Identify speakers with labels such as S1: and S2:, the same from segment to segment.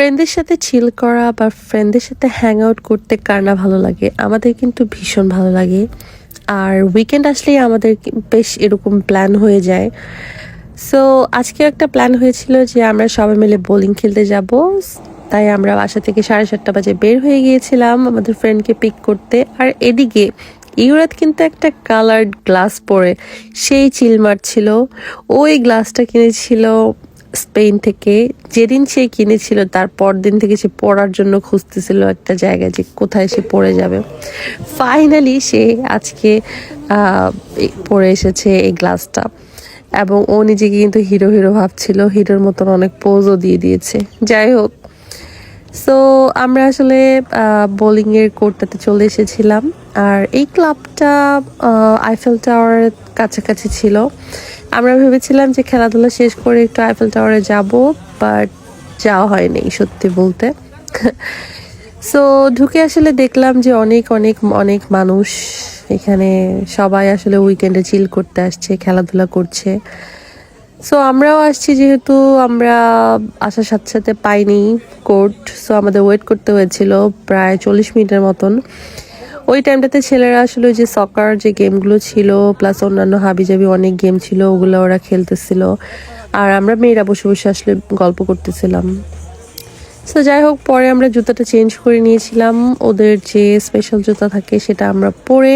S1: ফ্রেন্ডদের সাথে চিল করা বা ফ্রেন্ডদের সাথে হ্যাং আউট করতে কার না ভালো লাগে। আমাদের কিন্তু ভীষণ ভালো লাগে। আর উইকেন্ড আসলেই আমাদের বেশ এরকম প্ল্যান হয়ে যায়। সো আজকে একটা প্ল্যান হয়েছিল যে আমরা সবাই মিলে বোলিং খেলতে যাব। তাই আমরা বাসা থেকে 7:30 বাজে বের হয়ে গিয়েছিলাম আমাদের ফ্রেন্ডকে পিক করতে। আর এদিকে ইউরাত কিন্তু একটা কালার্ড গ্লাস পরে সেই চিল মারছিল। ওই গ্লাসটা কিনেছিল স্পেন থেকে। যেদিন সে কিনেছিল তার পরদিন থেকে সে পড়ার জন্য খুঁজতেছিল একটা জায়গায় যে কোথায় সে পড়ে যাবে। ফাইনালি সে আজকে পড়ে এসেছে এই গ্লাসটা, এবং ও নিজেকে কিন্তু হিরো হিরো ভাবছিল, হিরোর মতন অনেক পোজও দিয়ে দিয়েছে। যাই হোক, সো আমরা আসলে বোলিংয়ের কোর্টটাতে চলে এসেছিলাম। আর এই ক্লাবটা আইফেল টাওয়ারের কাছাকাছি ছিল। আমরা ভেবেছিলাম যে খেলাধুলা শেষ করে একটু আইফেল টাওয়ারে যাব, বাট যাওয়া হয়নি সত্যি বলতে। সো ঢুকে আসলে দেখলাম যে অনেক অনেক অনেক মানুষ এখানে, সবাই আসলে উইকেন্ডে চিল করতে আসছে, খেলাধুলা করছে। সো আমরাও আসছি, যেহেতু আমরা আসার সাথে সাথে পাইনি কোর্ট, সো আমাদের ওয়েট করতে হয়েছিল প্রায় 40 মিনিটের মতন। ওই টাইমটাতে ছেলেরা আসলে যে সকার যে গেমগুলো ছিল প্লাস অন্যান্য হাবিজাবি অনেক গেম ছিল ওগুলো ওরা খেলতেছিল, আর আমরা মেয়েরা বসে বসে আসলে গল্প করতেছিলাম। সো যাই হোক, পরে আমরা জুতাটা চেঞ্জ করে নিয়েছিলাম, ওদের যে স্পেশাল জুতা থাকে সেটা আমরা পরে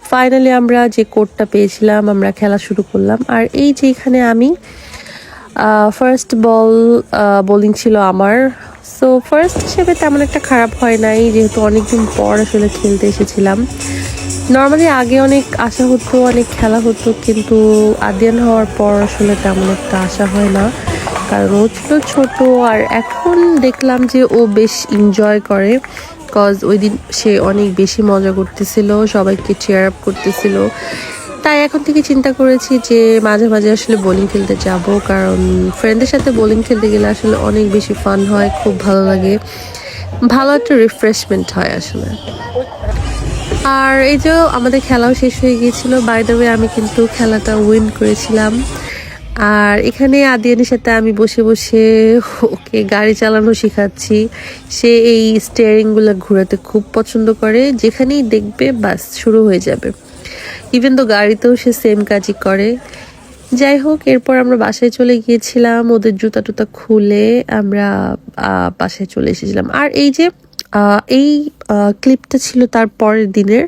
S1: ফাইনালি আমরা যে কোর্টটা পেয়েছিলাম আমরা খেলা শুরু করলাম। আর এই যে এখানে আমি ফার্স্ট বোলিং ছিল আমার। সো ফার্স্ট হিসেবে তেমন একটা খারাপ হয় নাই, যেহেতু অনেকদিন পর আসলে খেলতে এসেছিলাম। নর্মালি আগে অনেক আশা হতো, অনেক খেলা হতো, কিন্তু আদিয়ান হওয়ার পর আসলে তেমন একটা আশা হয় না, কারণ ও ছিল ছোট। আর এখন দেখলাম যে ও বেশ এনজয় করে, কজ ওই দিন সে অনেক বেশি মজা করতেছিল, সবাইকে চেয়ার আপ করতেছিল। তাই এখন থেকে চিন্তা করেছি যে মাঝে মাঝে আসলে বোলিং খেলতে যাব, কারণ ফ্রেন্ডদের সাথে বোলিং খেলতে গেলে আসলে অনেক বেশি ফান হয়, খুব ভালো লাগে, ভালো একটা রিফ্রেশমেন্ট হয় আসলে। আর এই যে আমাদের খেলাও শেষ হয়ে গিয়েছিল। বাই দ্য ওয়ে, আমি কিন্তু খেলাটা উইন করেছিলাম। আর এখানে আদিয়ানের সাথে আমি বসে বসে ওকে গাড়ি চালানো শেখাচ্ছি। সে এই স্টিয়ারিংগুলো ঘোরাতে খুব পছন্দ করে, যেখানেই দেখবে বাস শুরু হয়ে যাবে। ইভেন তো গাড়িতেও সে সেম কাজই করে। যাই হোক, এরপর আমরা বাসায় চলে গিয়েছিলাম, ওদের জুতা টুতা খুলে আমরা বাসায় চলে এসেছিলাম। আর এই যে এই ক্লিপটা ছিল তার পরের দিনের।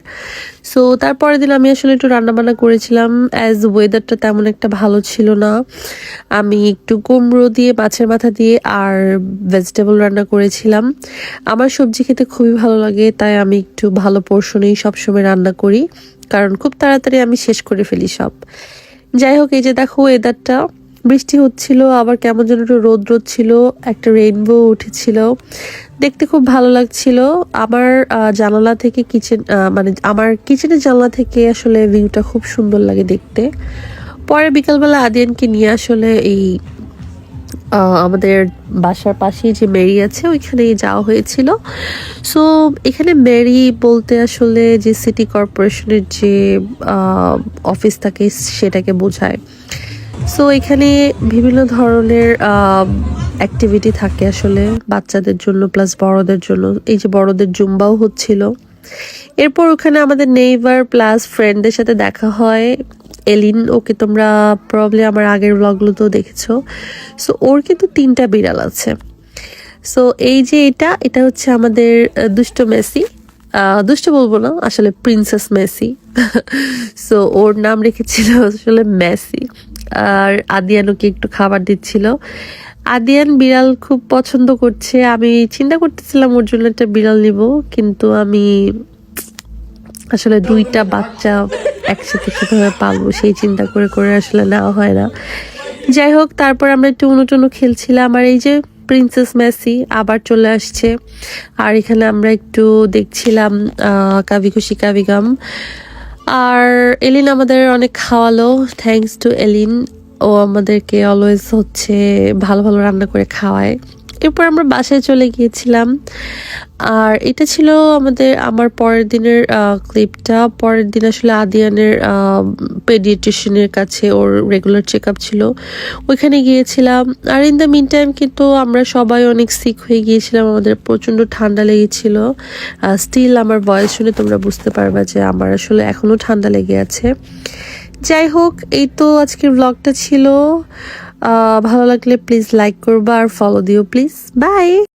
S1: সো তার পরের দিন আমি আসলে একটু রান্নাবান্না করেছিলাম, অ্যাজ ওয়েদারটা তেমন একটা ভালো ছিল না। আমি একটু কুমড়ো দিয়ে, মাছের মাথা দিয়ে আর ভেজিটেবল রান্না করেছিলাম। আমার সবজি খেতে খুবই ভালো লাগে, তাই আমি একটু ভালো পোর্শনেই সবসময় রান্না করি, কারণ খুব তাড়াতাড়ি আমি শেষ করে ফেলি সব। যাই হোক, এই যে দেখো ওয়েদারটা, বৃষ্টি হচ্ছিল, আবার কেমন যেন একটু রোদ রোদ ছিল, একটা রেইনবো উঠেছিল, দেখতে খুব ভালো লাগছিল। আমার জানালা থেকে মানে আমার কিচেনের জানলা থেকে আসলে ভিউটা খুব সুন্দর লাগে দেখতে। পরে বিকালবেলা আদিয়ানকে নিয়ে আসলে এই আমাদের বাসার পাশেই যে মেরি আছে ওইখানে যাওয়া হয়েছিল। সো এখানে মেরি বলতে আসলে যে সিটি কর্পোরেশনের যে অফিস থাকে সেটাকে বোঝায়। সো এখানে বিভিন্ন ধরনের অ্যাক্টিভিটি থাকে আসলে বাচ্চাদের জন্য প্লাস বড়দের জন্য। এই যে বড়দের জুম্বাও হচ্ছিল। এরপর ওখানে আমাদের নেইবার প্লাস ফ্রেন্ডদের সাথে দেখা হয়, এলিন। ওকে তোমরা প্রবলি আমার আগের ব্লগগুলোতেও দেখেছো। সো ওর কিন্তু 3টা বিড়াল আছে। সো এই যে এটা হচ্ছে আমাদের দুষ্ট মেসি, দুষ্ট বলবো না, আসলে প্রিন্সেস মেসি। সো ওর নাম রেখেছিল আসলে মেসি। আর আদিয়ান ওকে একটু খাবার দিচ্ছিল। আদিয়ান বিড়াল খুব পছন্দ করছে। আমি চিন্তা করতেছিলাম ওর জন্য একটা বিড়াল নিব, কিন্তু আমি আসলে 2টা বাচ্চা একসাথে কিভাবে পালবো সেই চিন্তা করে করে আসলে নেওয়া হয় না। যাই হোক, তারপর আমরা একটু উনুটুনু খেলছিলাম। আর এই যে প্রিন্সেস মেসি আবার চলে আসছে। আর এখানে আমরা একটু দেখছিলাম কাভি খুশি কাভি গাম। আর এলিন আমাদের অনেক খাওয়ালো, থ্যাঙ্কস টু এলিন। ও আমাদেরকে অলওয়েজ হচ্ছে ভালো ভালো রান্না করে খাওয়ায়। এরপর আমরা বাসায় চলে গিয়েছিলাম। আর এটা ছিল আমার পরের দিনের ক্লিপটা। পরের দিন আসলে আদিয়ানের পেডিয়াট্রিশিয়ানের কাছে ওর রেগুলার চেক আপ ছিল, ওইখানে গিয়েছিলাম। আর ইন দ্য মিন টাইম কিন্তু আমরা সবাই অনেক সিক হয়ে গিয়েছিলাম, আমাদের প্রচণ্ড ঠান্ডা লেগেছিল। স্টিল আমার ভয়েস শুনে তোমরা বুঝতে পারবা যে আমার আসলে এখনও ঠান্ডা লেগে আছে। যাই হোক, এই তো আজকের ব্লগটা ছিল। ভালো লাগলে প্লিজ লাইক করবা আর ফলো দিও প্লিজ। বাই।